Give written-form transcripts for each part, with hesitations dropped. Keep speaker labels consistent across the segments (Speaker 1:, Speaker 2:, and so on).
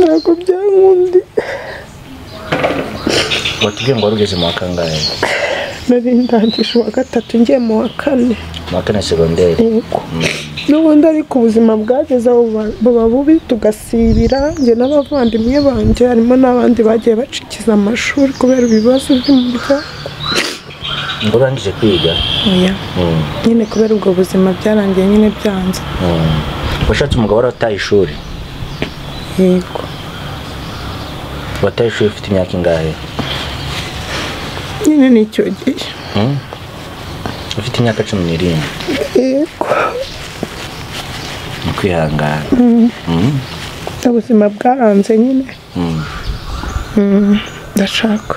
Speaker 1: ntabwo byankundi.
Speaker 2: watubwiye ngo warugeze mu wa kangahe?
Speaker 1: Nari ndangije uwa gatatu ngiye mu wa kane.
Speaker 2: Mu wa kane segonderi.
Speaker 1: N'ubundi ariko ubuzima bwageze aho buba bubi tugasibira, njye n'abavandimwe banjye harimo n'abandi bagiye bacikiza amashuri kubera ibibazo by'umuryango.
Speaker 2: Ngo urangije kwiga?
Speaker 1: Oya. Nyine kubera ubwo buzima byarangiye nyine byanze.
Speaker 2: Washatse umugabo warataye ishuri?
Speaker 1: Yego.
Speaker 2: Wataye ishuri ufite imyaka ingahe?
Speaker 1: Nyine nicyo gihe.
Speaker 2: Ufite imyaka 17?
Speaker 1: Yego.
Speaker 2: Mu kwihangana.
Speaker 1: Ubuzima bwaranze nyine. Ndashaka.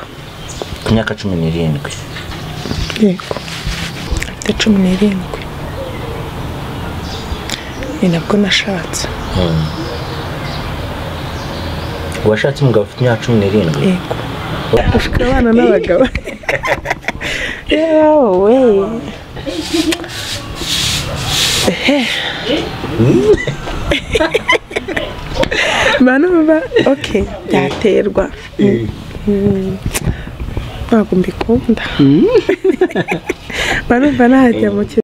Speaker 2: Ku myaka 17?
Speaker 1: Yego. Mfite 17. Ni nabwo nashatse.
Speaker 2: Washatse umugabo ufite imyaka 17?
Speaker 1: Yego. Ushaka abana n'abagabo. Yawe. Manuba, okay, byaterwa. Ntabwo mbikunda. Manuba nahajya mu kintu.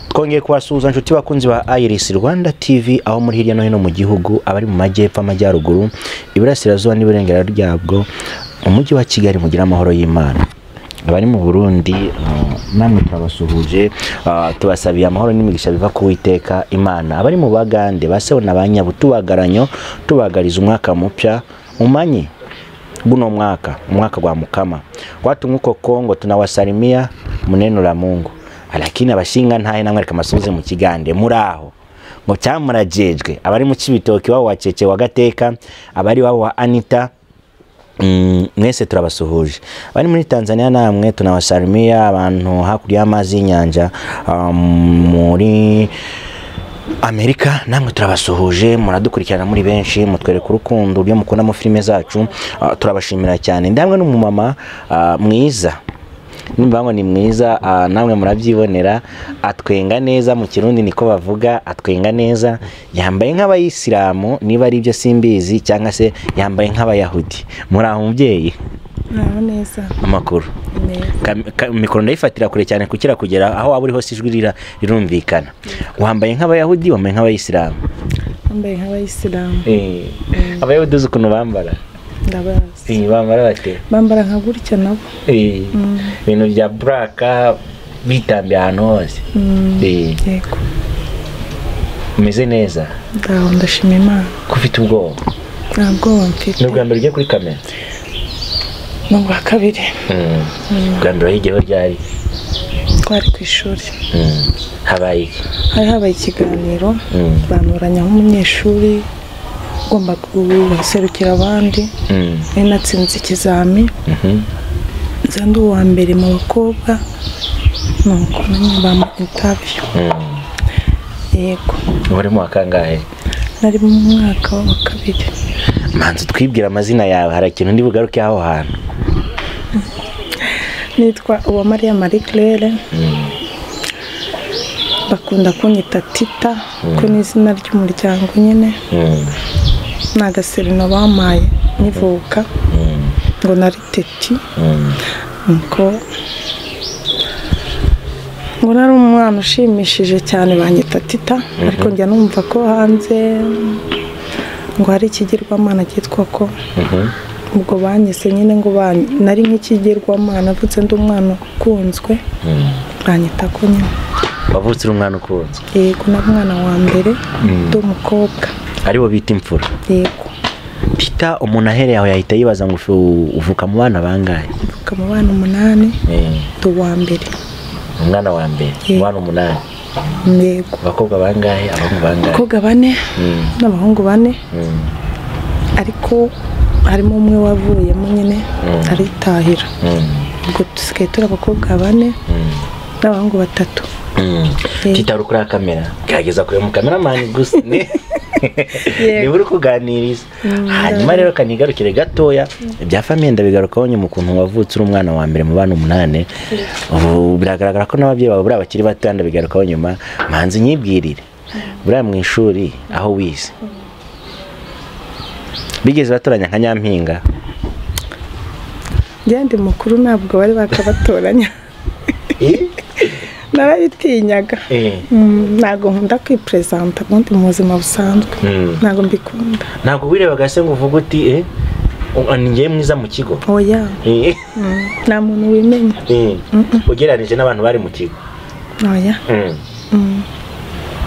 Speaker 2: Twongeye kubasuhuza inshuti bakunzi ba Iris Rwanda TV aho muri hirya no hino mu gihugu, abari mu majyepfo, amajyaruguru, iburasirazuba n'iburengera ryabwo, mu mujyi wa Kigali mugira amahoro y'Imana. Abari mu Burundi namwe turabasuhuje, tubasabiye amahoro n'imigisha biva ku Uwiteka Imana. Abari mu Bagande baseho n'abanyabu tubagaranyo tubagariza umwaka mupya umanyi guno umwaka gwa mukama watu nguko Kongo tunawasalimia muneno la Mungu. Lakini abashinga ntahe namwe reka masubize mu Kigande muraho ngo cyamurajejwe. Abari mu Kibitoki wabo wacece wa Gateka, abari wabo wa Anita, mwese turabasuhuje. Abari muri Tanzania namwe tunawasalimia, abantu hakurya y'amazi y'inyanja, muri Amerika namwe turabasuhuje, muradukurikirana muri benshi, mutwereka urukundo ryo mukunda mu filime zacu, turabashimira cyane. Ndamwe n'umumama mwiza, nimbango ni mwiza, namwe murabyibonera, atwenga neza, mu Kirundi niko bavuga, atwenga neza, yambaye nk'abayisilamu niba ari byo simbizi, cyangwa se yambaye nk'abayahudi. Muri aho mubyeyi?
Speaker 1: Naho neza.
Speaker 2: Amakuru? Mikoro ndayifatira kure cyane kukira kugera aho waba uri hose ijwi rirumvikana. Wambaye nk'abayahudi, wambaye nk'abayisilamu? Wambaye
Speaker 1: nk'abayisilamu.
Speaker 2: Abayahudi uzi ukuntu bambara?
Speaker 1: Ndabazi.
Speaker 2: Bambara bate?
Speaker 1: Bambara nka gutya nabo.
Speaker 2: Ibintu bya black bitambiye ahantu hose.
Speaker 1: Yego.
Speaker 2: Umeze neza?
Speaker 1: Ndashima Imana.
Speaker 2: Kufite ubwoba?
Speaker 1: Ntabwo mfite.
Speaker 2: N'ubwa mbere ugiye kuri kamera?
Speaker 1: N'ubwa kabiri.
Speaker 2: Ubwa mbere wahigeho ryari?
Speaker 1: Twari ku ishuri.
Speaker 2: Habaye iki?
Speaker 1: Habaye ikiganiro, banuranya nk'umunyeshuri ugomba guserukira abandi. Natsinze ikizami, nza ndi uwa mbere mu bakobwa, nuko nanjye bampa interview. Yego.
Speaker 2: Wari mu wa kangahe?
Speaker 1: Nari mu mwaka wa kabiri.
Speaker 2: Manzi twibwira amazina yawe, hari ikintu ndi bugaruke aho hantu.
Speaker 1: Nitwa Uwamariya Marie Claire. Bakunda kunyita Tita, ko ni izina ry'umuryango nyine. Nagaserino bamaye nivuka ngo nari Teti. Nuko ngo nari umwana ushimishije cyane banyita Tita, ariko njya numva ko hanze ngo hari ikigirwamana cyitwa ko. Ubwo banyise nyine ngo nari nk'ikigirwamana, avutse ndi umwana ukunzwe, banyita ko nyine.
Speaker 2: Wavutse uri umwana ukunzwe?
Speaker 1: Yego, nari umwana wa mbere ndi umukobwa.
Speaker 2: Aribo bita imfura?
Speaker 1: Yego.
Speaker 2: Tita, umuntu ahereye aho yahita yibaza ngo uvuka mu bana bangahe?
Speaker 1: Uvuka mu bana 8. Ndi uwa mbere.
Speaker 2: Umwana wa mbere? Umwana 8?
Speaker 1: Yego.
Speaker 2: Abakobwa bangahe? Abahungu bangahe?
Speaker 1: Abakobwa 4 n'abahungu 4. Ariko harimo umwe wavuyemo nyine aritahira. Ubwo dusigaye turi abakobwa 4 n'abahungu 3.
Speaker 2: Tita uri kuri kamera gerageza kureba mu cameraman gusa ni uri kuganiriza hanyuma rero kanigarukire gatoya ibya famille ndabigarukaho nyuma ukuntu wavutse uri umwana wa mbere mu bana 8 ubu biragaragara ko n'ababyeyi bawe buri abakiri bato ndabigarukaho nyuma manzi nyibwirire buri mu ishuri aho wize bigeze batoranya nka Nyampinga
Speaker 1: ndi mukuru ntabwo bari bakabatoranya narabitinyaga ntago nkunda kwipresenta ubundi mu buzima busanzwe ntago mbikunda
Speaker 2: ntago wirebaga se ngo uvuge uti ninjye mwiza mu kigo
Speaker 1: oya nta muntu wimenya
Speaker 2: ugereranije n'abantu bari mu kigo
Speaker 1: oya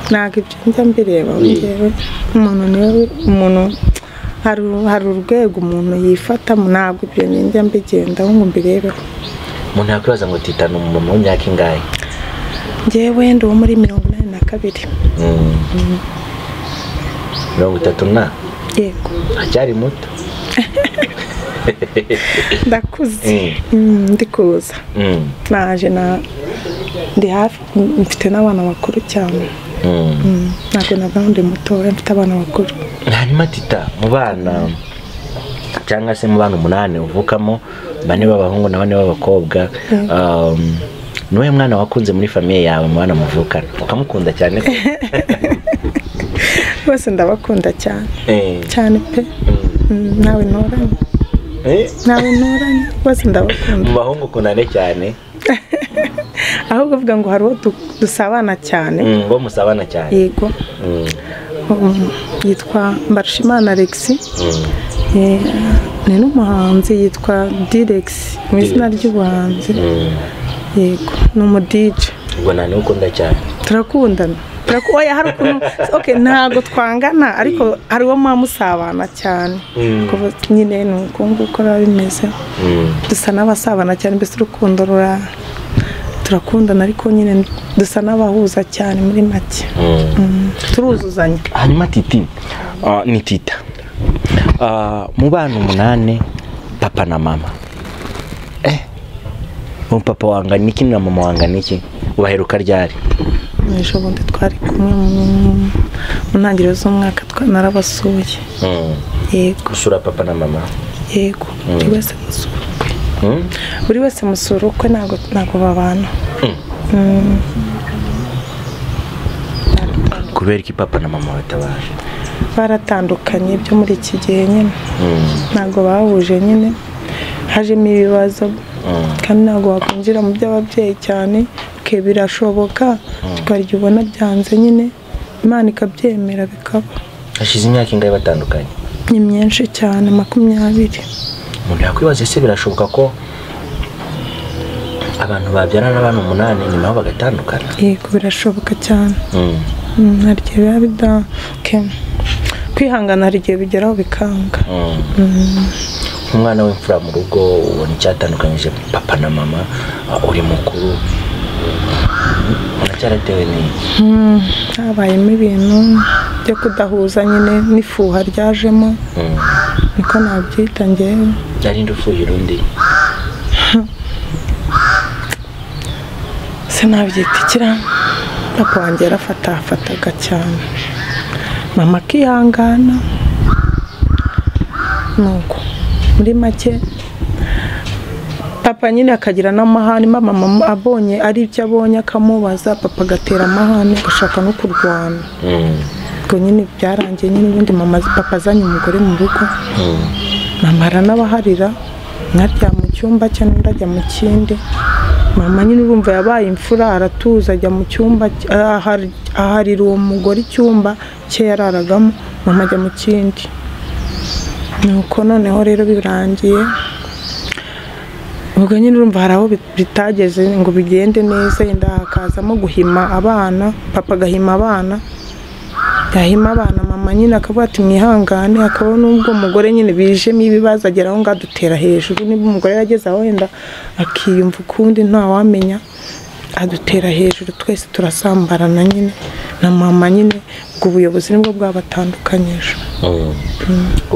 Speaker 1: ntago ibyo njya mbireba ngewe umuntu hari urwego umuntu yifata ntabwo ibyo njya mbigendaho ngo mbirebeho
Speaker 2: umuntu yakwibaza ngo Tita ni umumama w'imyaka ingahe
Speaker 1: njyewe ndi uwo muri 82
Speaker 2: 30 na
Speaker 1: yego
Speaker 2: acyari muto
Speaker 1: ndakuze ndi kuza naje ndi hafi mfite n'abana bakuru cyane ntabwo nabandi muto mfite abana bakuru
Speaker 2: hanyuma Tita mu bana cyangwa se mu bana 8 uvukamo 4 b'abahungu na 4 b'abakobwa niwe mwana wakunze muri famille yawe mu bana muvukana ukamukunda cyane
Speaker 1: bose ndabakunda cyane cyane pe nawe ntoranye bose ndabakunda
Speaker 2: mu bahungu kunane cyane
Speaker 1: ahubwo uvuga ngo hari uwo dusabana cyane
Speaker 2: bo musabana cyane
Speaker 1: yego yitwa Mbarushimana Alexis ni n'umuhanzi yitwa Direx mu izina ry'ubuhanzi yego ni umudije
Speaker 2: ubwo nane ukunda cyane
Speaker 1: turakundana oya hari ukuntu okay ntago twangana ariko hari uwo musabana cyane kuko nyine ni uko nguko bimeze dusa n'abasabana cyane mbese urukundo turakundana ariko nyine dusa n'abahuza cyane muri make turuzuzanya
Speaker 2: hanyuma Titi ni Tita mu bana 8 papa na mama papa wangana iki na mama wangana iki ubaheruka ryari
Speaker 1: ejo bundi twari kumwe mu ntangiriro z'umwaka narabasuye yego
Speaker 2: gusura papa na mama
Speaker 1: yego buri wese musura ukwe ntago babana
Speaker 2: kubera iki papa na mama batabaje
Speaker 1: baratandukanye byo muri iki gihe nyine ntago bahuje nyine hajemo ibibazo kandi ntago wakwinjira mu by'ababyeyi cyane birashoboka tukarya ubona byanze nyine Imana ikabyemera bikaba
Speaker 2: hashize imyaka ingahe batandukanye
Speaker 1: ni myinshi cyane 20
Speaker 2: umuntu yakwibaza se birashoboka ko abantu babyarana n'abantu 8 nyuma aho bagatandukana
Speaker 1: yego birashoboka cyane harya biba kwihangana hari igihe bigeraho bikanga
Speaker 2: umwana w'imfura mu rugo ubona icyatandukanyije papa na mama uri mukuru cyaratewe n'iki
Speaker 1: habayemo ibintu byo kudahuza nyine n'ifuha ryajemo niko nabyita ngewe
Speaker 2: ari ndufuhira undi
Speaker 1: sinabyita ikira papa wanjye yarafataga cyane mama akihangana nuko muri make papa nyine akagira n'amahane mama abonye ari ibyo abonye akamubaza papa agatera amahane agashaka no kurwana ubwo nyine byarangiye nyine ubundi papa azanye umugore mu rugo mama aranabaharira nkarya mu cyumba cye n'undi ajya mu kindi mama nyine urumva yabaye imfura aratuza ajya mu cyumba aharira uwo mugore icyumba cye yararagamo mama ajya mu kindi nuko noneho rero birangiye ubwo nyine urumva hari aho bitageze ngo bigende neza yenda hakazamo guhima abana papa agahima abana yahima abana mama nyine akavuga ati mwihangane hakaba n'ubwo umugore nyine bijemo ibibazo agera aho ngaho adutera hejuru niba umugore yageze aho wenda akiyumva ukundi ntawamenya adutera hejuru twese turasambarana nyine na mama nyine ubwo ubuyobozi nibwo bwabatandukanyije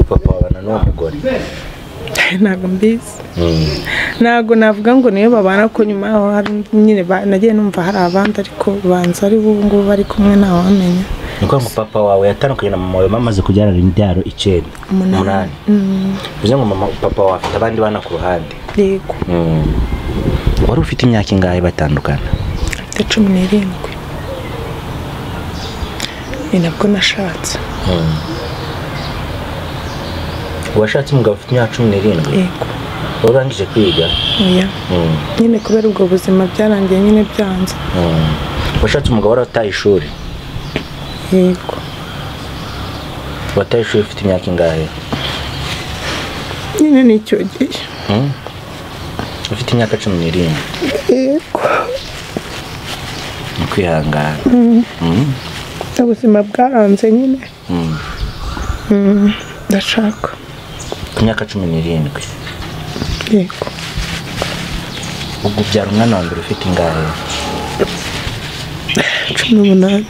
Speaker 2: papa wabana n'uwo mugore
Speaker 1: ntabwo mbizi ntabwo navuga ngo niyo babana ko nyuma yaho hari nyine nagiye numva hari abandi ariko banza ari ubu ngubu bari kumwe ntawamenya.
Speaker 2: Ni ukuvuga ngo papa wawe yatandukanye na mama wawe bamaze kubyara imbyaro 9 8. Bivuze ngo papa wawe afite abandi bana ku ruhande.
Speaker 1: Yego.
Speaker 2: Wari ufite imyaka ingahe batandukana?
Speaker 1: Mfite 17. Ni nabwo nashatse.
Speaker 2: Washatse umugabo ufite imyaka 17?
Speaker 1: Yego.
Speaker 2: Urangije kwiga?
Speaker 1: Oya. Nyine kubera ubwo buzima byarangiye nyine byanze.
Speaker 2: Washatse umugabo warataye ishuri?
Speaker 1: Yego.
Speaker 2: Wataye ishuri ufite imyaka ingahe?
Speaker 1: Nyine nicyo gihe.
Speaker 2: Ufite imyaka 17?
Speaker 1: Yego.
Speaker 2: Kwihangana.
Speaker 1: Ubuzima bwaranze nyine. Ndashaka.
Speaker 2: Ku myaka 17?
Speaker 1: Yego.
Speaker 2: Ubwo byara umwana wa mbere ufite ingahe?
Speaker 1: 18.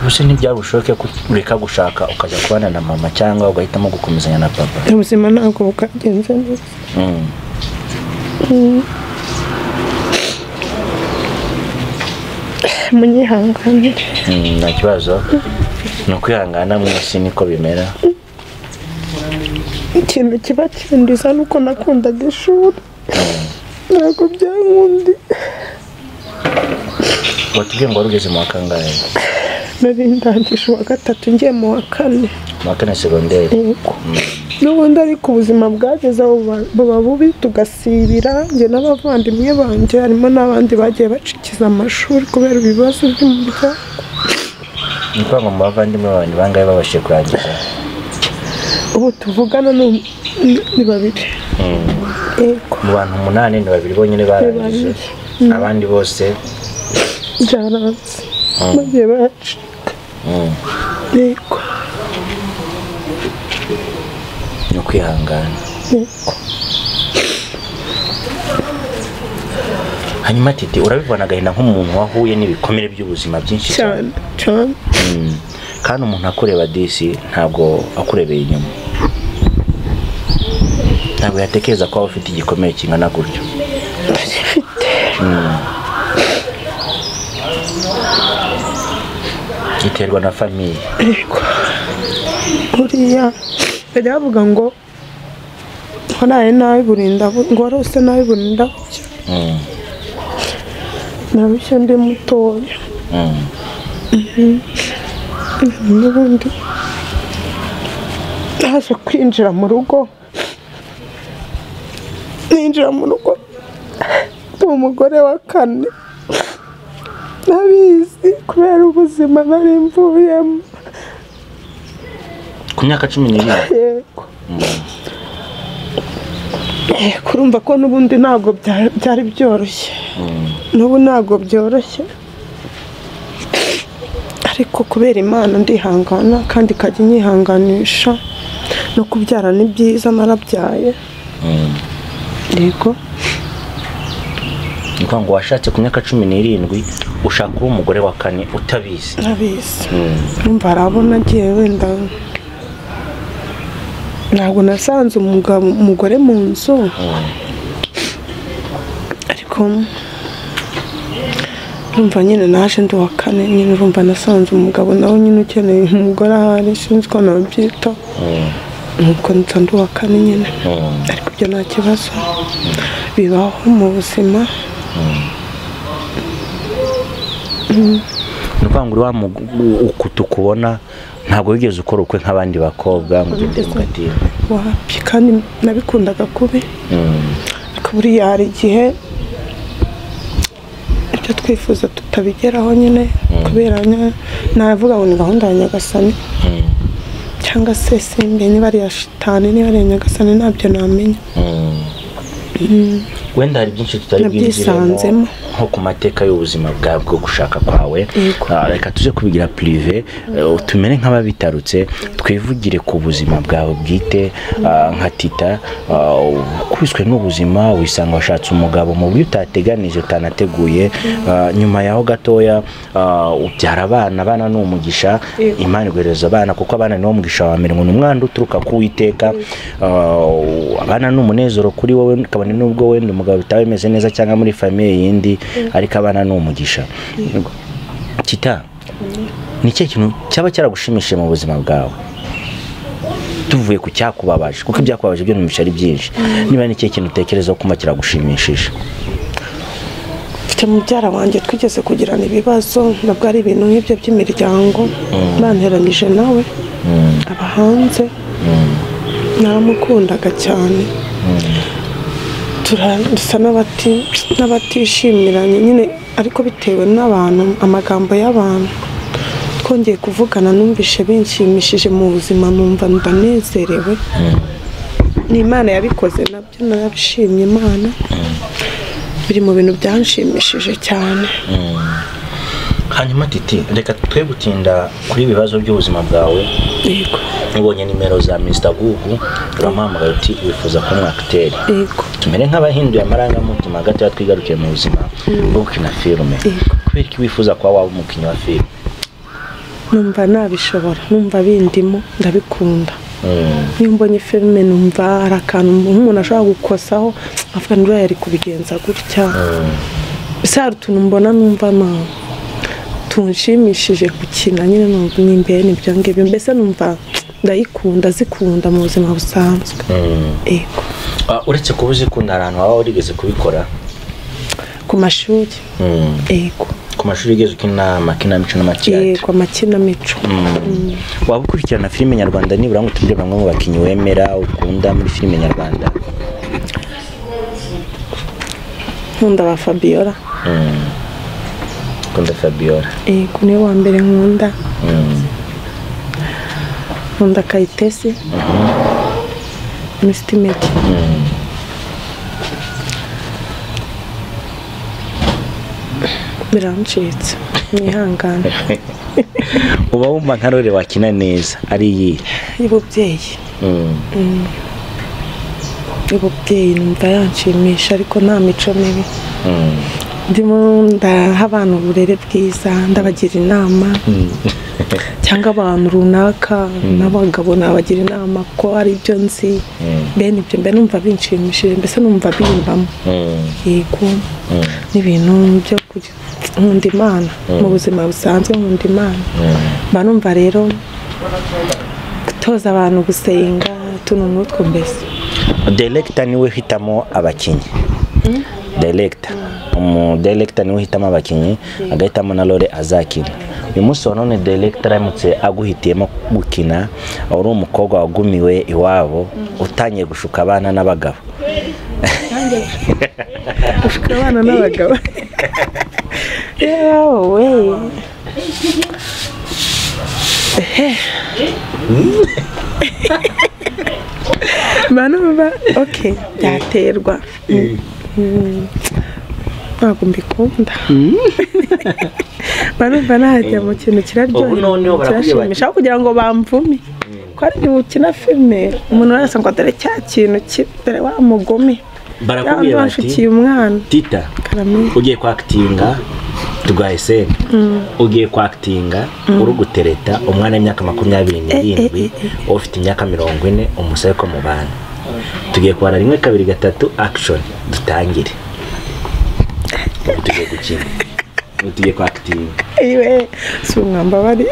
Speaker 2: Ubuse ntibyabushoke kureka gushaka ukajya kubana na mama cyangwa ugahitamo gukomezanya na papa?
Speaker 1: Ubuzima ntabwo bukagenze neza. Munyihanganire.
Speaker 2: Nta kibazo. Ni ukwihangana mwese niko bimera.
Speaker 1: Ikintu kiba kindiza nuko nakundaga ishuri. Ntabwo byankundi.
Speaker 2: Watubwiye ngo wari ugeze mu wa kangahe?
Speaker 1: Nari ndangije uwa 3 ngiye mu wa 4.
Speaker 2: Mu wa 4 segonderi?
Speaker 1: Yego. N'ubundi ariko ubuzima bwageze aho buba bubi tugasibira. Njye n'abavandimwe banjye harimo n'abandi bagiye bacikiza amashuri kubera ibibazo by'umuryango.
Speaker 2: Ni ukuvuga ngo mu bavandimwe banyu bangahe babashije kurangiza?
Speaker 1: Ubu tuvugana ni 2. Yego.
Speaker 2: Mu bantu 8 ni 2 bonyine barangije. Abandi bose
Speaker 1: byaranze. Bagiye bacika. Yego.
Speaker 2: Ni ukwihangana.
Speaker 1: Yego.
Speaker 2: Hanyuma Titi, urabibona agahinda nk'umuntu wahuye n'ibikomere by'ubuzima byinshi
Speaker 1: cyane.
Speaker 2: Kandi umuntu akureba disi ntabwo akurebeye inyuma. Ntabwo yatekereza ko ufite igikomere kingana gutyo.
Speaker 1: Gifite.
Speaker 2: Giterwa na famiye.
Speaker 1: Yego. Uriya baravuga ngo haraye nawe burinda ngo warose nawe burinda bucya. Nabishye ndi mutoya. N'ubundi haje kwinjira mu rugo. Ninjira mu rugo umugore wa 4. Nabizi kubera ubuzima nari mvuyemo.
Speaker 2: Ku myaka 17?
Speaker 1: Yego. Kurumva ko n'ubundi ntabwo byari byoroshye. N'ubu ntabwo byoroshye. Ariko kubera Imana ndihangana kandi kajya nyihanganisha no kubyara ni byiza narabyaye. Yego.
Speaker 2: Niko ngo washatse ku myaka 17 ushaka umugore wa 4 utabizi.
Speaker 1: Nabizi. Numva arabona agiye wenda ntabwo nasanze umugore mu nzu. Ariko numva nyine naje ndi wa 4 nyine urumva nasanze umugabo nawe nyine ukeneye umugore ahari sinzi ko nabyita. Nuko nza ndi wa 4 nyine. Ariko ibyo nta kibazo. Bibaho mu buzima.
Speaker 2: Nuko ngo ukutukubona ntabwo wigeze ukora ukwe nk'abandi bakobwa ngo ugende mugati.
Speaker 1: Wapi kandi nabikundaga kubi. Ariko buriya hari igihe ibyo twifuza tutabigeraho nyine kubera navuga ngo ni gahunda ya Nyagasani. Cyangwa se simbe niba ari ya shitani niba ari Nyagasani ntabyo namenya.
Speaker 2: Wenda hari byinshi tutari bwinjiremo nko ku mateka y'ubuzima bwawe bwo gushaka kwawe. Reka tuze kubigira privé, tumere nk'ababitarutse, twivugire ku buzima bwawe bwite. Nka Tita, kwiswe n'ubuzima wisanga washatse umugabo mu buryo utateganije utanateguye, nyuma yaho gatoya ubyara abana n'umugisha, Imana iguhereza abana kuko abana niwo mugisha wa mbere, ngo n'umwanda uturuka ku Uwiteka. Abana n'umunezero kuri wowe, kabone nubwo wenda umugabo bitawe bimeze neza cyangwa muri famille yindi, ariko abana n'umugisha. Tita, ni cyo kintu cyaba cyaragushimishije mu buzima bwawe, tuvuye ku cyakubabaje, kuko ibyakubabaje byo n'imishari byinshi, niba ni cyo kintu utekereza ko kiragushimishije?
Speaker 1: Mfite mubyara wanjye twigeze kugirana ibibazo, nabwo ari ibintu nk'ibyo by'imiryango, banteranyije nawe, aba hanze, naramukundaga cyane, turasa n'abatishimiranye nyine, ariko bitewe n'abantu, amagambo y'abantu. Twongeye kuvugana, numvishe binshimishije mu buzima, numva ndanezerewe. Ni Imana yabikoze, nabyo narabishimye Imana, biri mu bintu byanshimishije cyane.
Speaker 2: Hanyuma Titi, reka twe gutinda kuri ibibazo by'ubuzima bwawe.
Speaker 1: Yego.
Speaker 2: Ubonye nimero za Mr. Gugu, uramuhamagara uti wifuza kuba umwakiteri.
Speaker 1: Yego.
Speaker 2: Tumere nk'abahinduye amarangamutima hagati twigarukiye mu buzima bwo gukina filime. Kubera ko wifuza kuba waba umukinnyi wa filime?
Speaker 1: Numva nabishobora, numva bindimo, ndabikunda. Niyo mbonye filime numva hari akantu umuntu ashobora gukosaho, avuga ngo yari kubigenza gutya. Ese hari utuntu mbona numva tunshimishije gukina, nyine numva n'imbere n'ibyo ngibyo, mbese numva ndayikunda, zikunda mu buzima busanzwe. Yego.
Speaker 2: Uretse kuba uzikunda, ahantu waba warigeze kubikora?
Speaker 1: Ku mashuri. Yego.
Speaker 2: Ku mashuri ugeze ukina amakinamico n'amatiyatire?
Speaker 1: Yego, amakinamico.
Speaker 2: Waba ukurikirana filime nyarwanda, nibura ngo tubwire bamwe mu bakinnyi wemera ukunda muri filime nyarwanda?
Speaker 1: Nkunda ba Fabiola.
Speaker 2: Nkunda Fabiola.
Speaker 1: Yego, niwe wa mbere nkunda. Nkunda Kayitesi. Mr. Medi. Birancitse, mwihangane.
Speaker 2: Uba wumva nka role wakina neza ari iyi?
Speaker 1: Y'ububyeyi. Y'ububyeyi numva yanshimisha, ariko nta mico mibi. Ndimo ndaha abantu uburere bwiza, ndabagira inama, cyangwa abantu runaka n'abagabo nabagira inama ko ari byo nzi, bene ibyo mbe numva binshimishije, mbese numva bimbamo. Yego, n'ibintu byo nkunda Imana mu buzima busanzwe, nkunda Imana. Mba numva rero gutoza abantu gusenga, tuntu n'utwo mbese.
Speaker 2: Director niwe hitamo abakinnyi? Director niwe hitamo abakinnyi, agahitamo na role azakina. Uyu munsi wa none director aramutse aguhitiyemo gukina, uri umukobwa wagumiwe iwabo, utangiye gushuka abana n'abagabo?
Speaker 1: Gushuka abana n'abagabo? Yewe. Manumva, okay, byaterwa. Ntabwo mbikunda. Manumva najya mu kintu kiraryohera kugira ngo bamvume. Ko ari gukina filime, umuntu wese ngo dore cya kintu dore wa mugome.
Speaker 2: Barakubwiye bati
Speaker 1: umwana.
Speaker 2: Tita, ugiye kwakitinga tugaye se, ugiye kwakitinga uri gutereta umwana w'imyaka 27, ufite imyaka 40, umusaye ko mubana. Tugiye kubara 1 2 3 action, dutangire. Tugiye gukina, tugiye kwakitinga.
Speaker 1: Iwe si umwamba bari.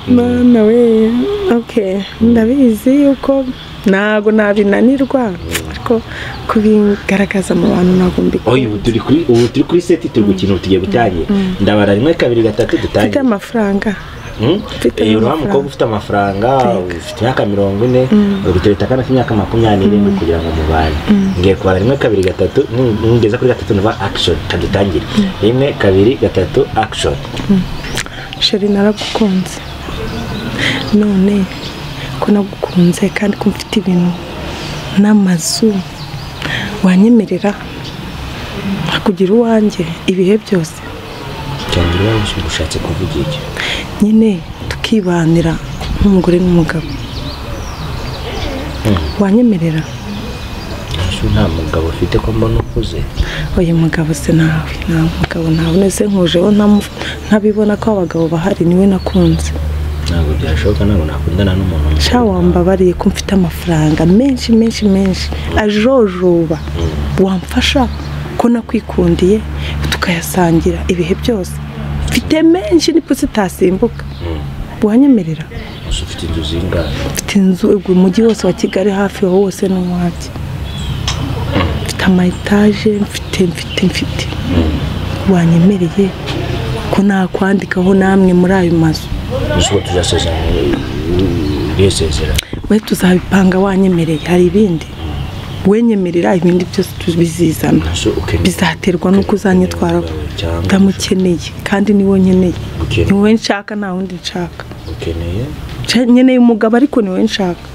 Speaker 1: Mana we, okay, ndabizi yuko ntago nabinanirwa, ariko kubigaragaza mu bantu ntago mbikora.
Speaker 2: Ubu turi kuri set, turi gukina, tugiye gutangira. Ndabara 1 2 3 dutangire.
Speaker 1: Mfite amafaranga.
Speaker 2: Umukobwa ufite amafaranga, ufite imyaka 40, ugutereta kana imyaka 20 kugira ngo mubane. Ngiye kubara 1 2 3, ngeze kuri 3 nva action, kadutangire. 1 2 3 action.
Speaker 1: Sheri, naragukunze. None ko nagukunze kandi ko mfite ibintu n'amazu, wanyemerera kugira uwanjye ibihe byose
Speaker 2: cyangwa uwanjye ushatse kuvuga iki
Speaker 1: nyine tukibanira nk'umugore n'umugabo wanyemerera
Speaker 2: nta mugabo ufite ko mbona ukuze
Speaker 1: uyu mugabo se nawe nta mugabo ntawe nese nkujeho ntabibona ko abagabo bahari niwe nakunze
Speaker 2: ntabwo byashoboka ntabwo nakundana n'umuntu
Speaker 1: sha wambabariye ko mfite amafaranga menshi ajojoba wamfasha ko nakwikundiye tukayasangira ibihe byose mfite menshi n'ipusi itasimbuka wanyemerera
Speaker 2: ufite inzu zingahe
Speaker 1: mfite inzu umujyi wose wa Kigali hafi aho hose n'uwajye mfite amayetaje mfite wanyemereye ko nakwandikaho namwe muri ayo mazu
Speaker 2: nisuko tuzasezerana yesezerana
Speaker 1: we tuzabipanga wanyemereye hari ibindi wenyemerera ibindi byose tubizizana bizaterwa nuko uzanyitwara ndamukeneye kandi niwe nkeneye niwe nshaka nta wundi nshaka nkeneye umugabo ariko niwe nshaka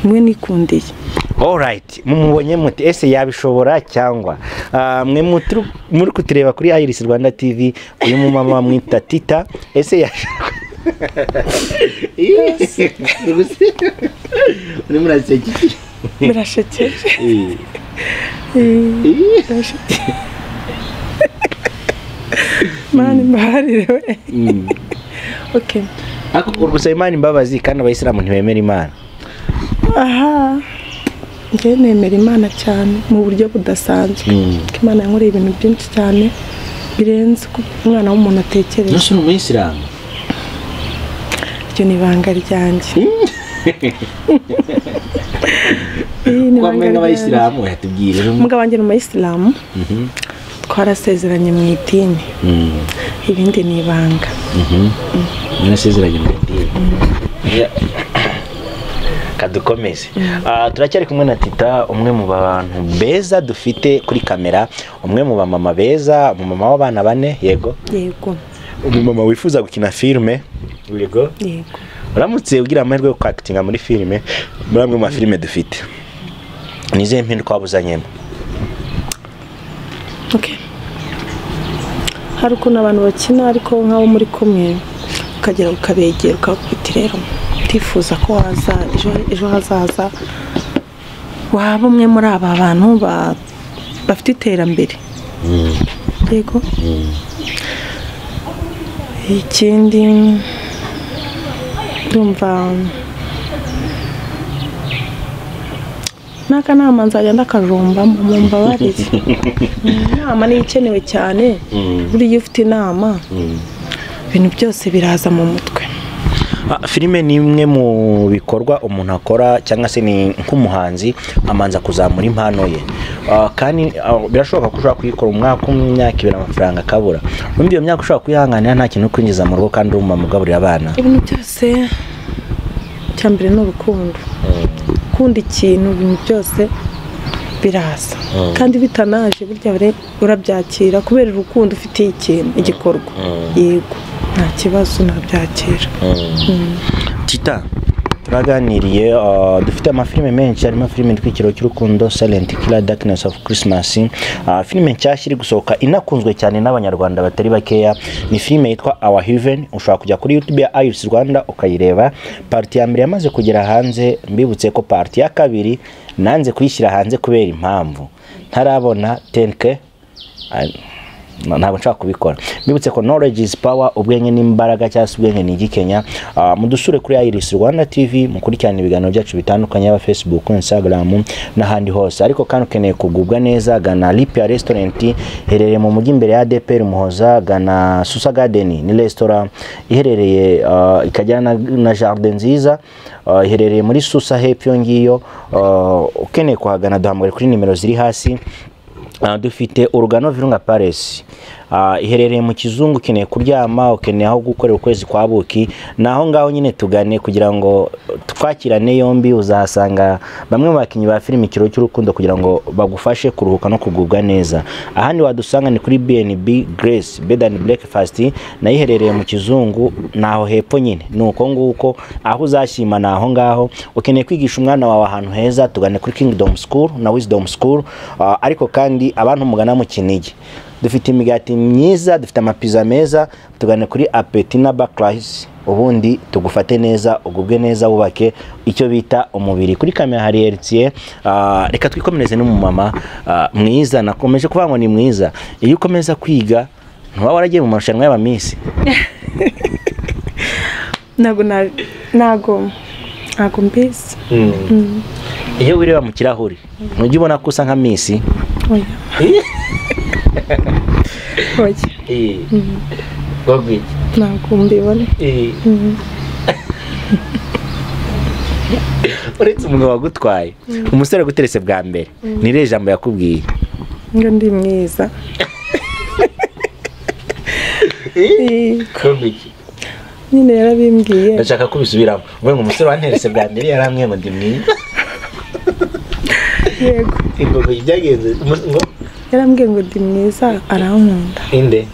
Speaker 1: niwe nikundiye
Speaker 2: alright mumubonye muti ese yabishobora cyangwa mwe muri kutureba kuri Iris Rwanda TV uyu mumama bamwita Tita ese yashaka uri muraseke
Speaker 1: birashekeje mani mbaharire we okay
Speaker 2: urugusaba Imana imbabazi kandi abayisilamu ntibemera Imana
Speaker 1: aha njye nemera Imana cyane mu buryo budasanzwe Imana yankoreye ibintu byinshi cyane birenze ko umwana w'umuntu atekereza
Speaker 2: nose uri umuyisilamu
Speaker 1: iryo ni ibanga ryanjye
Speaker 2: kwamwe nk'abayisilamu yatubwire
Speaker 1: umugabo wanjye ni umuyisilamu twarasezeranye mu idini ibindi ni ibanga
Speaker 2: mwarasezeranye mu idini kadukomeze turacyari kumwe na Tita umwe mu bantu beza dufite kuri kamera umwe mu bamama beza umumama w'abana 4 yego umumama wifuza gukina filme yego uramutse ugira amahirwe yo kwactinga muri filme muri amwe mu mafilme dufite nize mpinduka wabuzanyemo
Speaker 1: hari ukuntu abantu bakina ariko nk'abo muri kumwe ukagera ukabegera ukabwita rero tifuza ko waza ejo hazaza waba umwe muri aba bantu bafite iterambere yego ikindi ndumva n'akanama nzajya ndakajomba mu mbabarire inama ni ikenewe cyane buriya ufite inama ibintu byose biraza mu mutwe
Speaker 2: filime ni imwe mu bikorwa umuntu akora cyangwa se ni nk'umuhanzi amanza kuzamura impano ye kandi birashoboka ko ushobora kuyikora umwaka imyaka 2 amafaranga akabura muri iyo myaka ushobora kuyihanganira nta kintu kwinjiza mu rugo kandi urumva mugaburira abana
Speaker 1: ibintu byose cyambere ni urukundo ukunda ikintu ibintu byose biraza kandi bitanaje burya urabyakira kubera urukundo ufitiye ikintu igikorwa yego nta kibazo nabyakira
Speaker 2: Tita turaganiriye dufite amafilime menshi harimo filime twikiro cy'urukundo Silent Killer Darkness of Christmas filime nshyashya iri gusohoka inakunzwe cyane n'abanyarwanda batari bakeya ni filime yitwa Our Heaven ushobora kujya kuri YouTube ya Iris Rwanda ukayireba party ya mbere yamaze kugera hanze mbibutse ko party ya kabiri nanze kuyishyira hanze kubera impamvu ntarabona 10k ntabwo nshaka kubikora mbibutse ko knowledge is power ubwenge n'imbaraga cyangwa se ubwenge ni igikenya mudusure kuri Iris Rwanda TV mukurikirana ibiganiro byacu bitandukanye ya Facebook Instagram n'ahandi hose ariko kandi ukeneye kugubwa neza gana Lipia Restaurant herereye mu mujyi imbere ya ADPR Muhoza gana Susa Garden ni restaurant iherereye ikajyana na jardin nziza iherereye muri Susa hepfo ngiyo ukeneye kuhagana duhamagare kuri nimero ziri hasi dufite Urugano Virunga Palace iherereye mu Kizungu. Ukeneye kuryama, ukeneye aho gukorera ukwezi kwa buki, naho ngaho nyine tugane kugira ngo twakirane yombi. Uzahasanga bamwe mu bakinnyi ba filime Ikiro cy'urukundo kugira ngo bagufashe kuruhuka no kugubwa neza. Ahandi wadusanga ni kuri BNB Grace Bed and Breakfast, nayo iherereye mu Kizungu, naho hepfo nyine nuko nguko, aho uzashima naho ngaho. Ukeneye kwigisha umwana wawe ahantu heza, tugane kuri Kingdom School na Wisdom School. Ariko kandi abantu mugana mu Kinigi dufite imigati myiza, dufite amapiza meza, tugane kuri Appetit na Backrise, ubundi tugufate neza, ugubwe neza, wubake icyo bita umubiri. Kuri kamera hari Heritier. Reka twikomereze n'umumama mwiza, nakomeje kuvuga ngo ni mwiza. Iyo ukomeza kwiga ntuba waragiye mu marushanwa y'abamisi?
Speaker 1: Nago mbizi.
Speaker 2: Iyo wireba mu kirahuri ntujya ubona ko usa nka misi?
Speaker 1: Oya.
Speaker 2: Oya.
Speaker 1: Ntabwo mbibona.
Speaker 2: Uretse umuntu wagutwaye, umusore guteretse bwa mbere, ni irihe jambo yakubwiye?
Speaker 1: Ngo ndi mwiza. Nyine yarabimbwiye.
Speaker 2: Ndashaka kubisubiramo. Uvuga ngo umusore wanteretse bwa mbere yarambwiye ngo ndi mwiza.
Speaker 1: Yego.
Speaker 2: Ibyagenze ngo
Speaker 1: yarambwiye ngo ndi mwiza, arankunda.
Speaker 2: Inde?